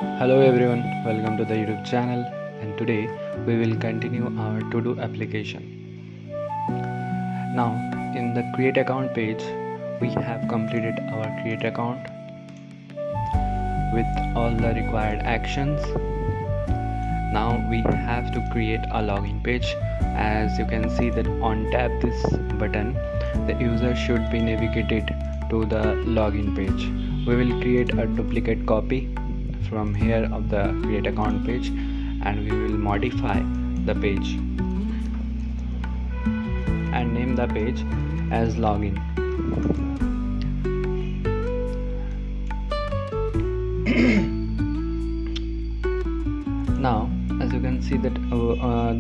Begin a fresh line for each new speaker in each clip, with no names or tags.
Hello everyone, welcome to the YouTube channel, and today we will continue our to-do application. Now in the create account page we have completed our create account with all the required actions. Now we have to create a login page. As you can see that on tap this button, the user should be navigated to the login page. We will create a duplicate copy from here of the create account page, and we will modify the page and name the page as login. Now as you can see that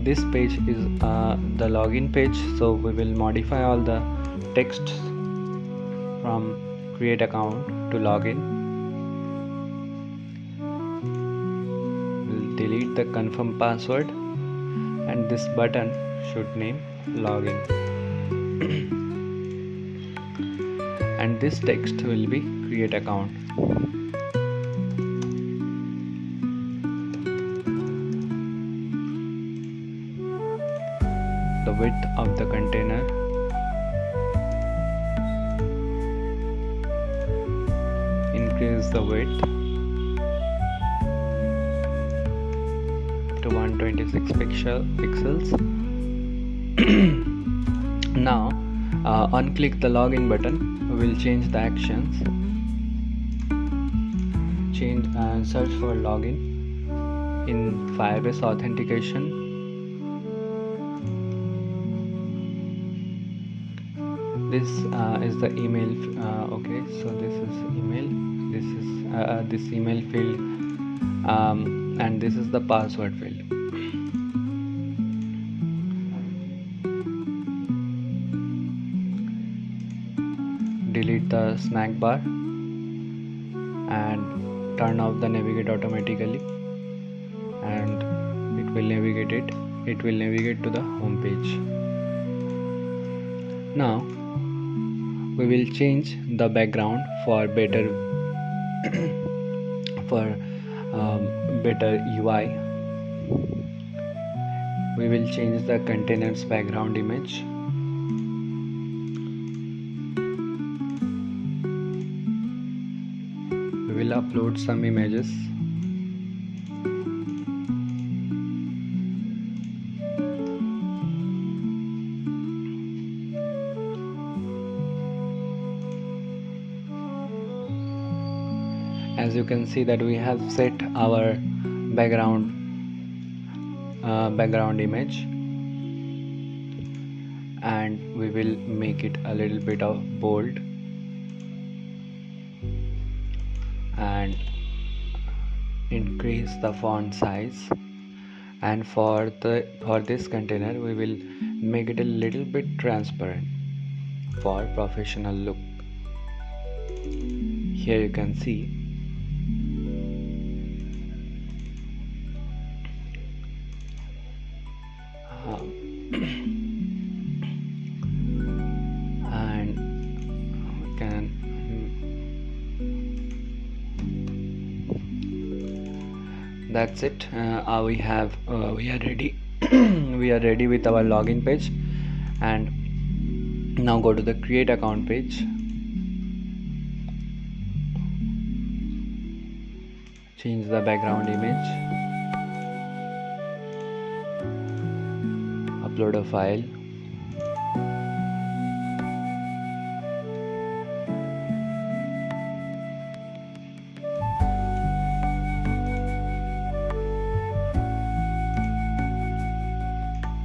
this page is the login page, so we will modify all the text from create account to login. We'll delete the confirm password, and this button should name login. And this text will be create account. The width of the container, increase the width to 126 pixels. Now unclick the login button. We will change the actions, change and search for login in Firebase authentication. This is the email. Okay, so this is email, this is this email field, and this is the password field. Delete the snack bar and turn off the navigate automatically, and it will navigate to the home page. Now we will change the background for better better UI. We will change the container's background image. We will upload some images. As you can see that we have set our background image, and we will make it a little bit of bold and increase the font size. And for this container we will make it a little bit transparent for professional look. Here you can see and we can that's it. We are ready. We are ready with our login page. And now go to the create account page. Change the background image, upload a file,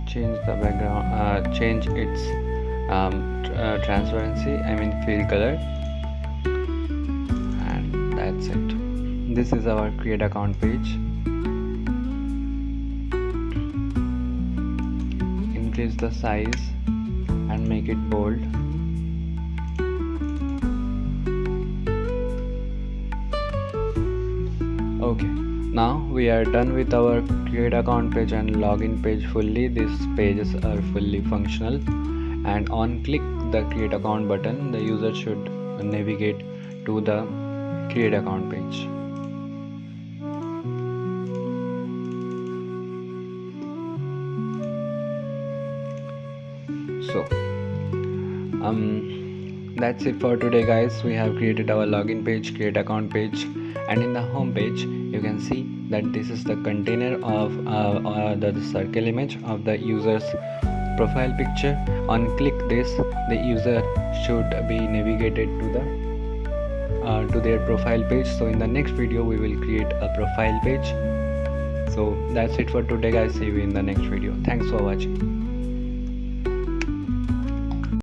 change the background, change its transparency, fill color, and that's it. This is our create account page. Increase the size and make it bold. Okay, now we are done with our create account page and login page fully. These pages are fully functional, and on click the create account button, the user should navigate to the create account page. So that's it for today, guys. We have created our login page, create account page, and in the home page you can see that this is the container of the circle image of the user's profile picture. On click this, the user should be navigated to their profile page. So in the next video we will create a profile page. So that's it for today, guys. See you in the next video. Thanks for watching.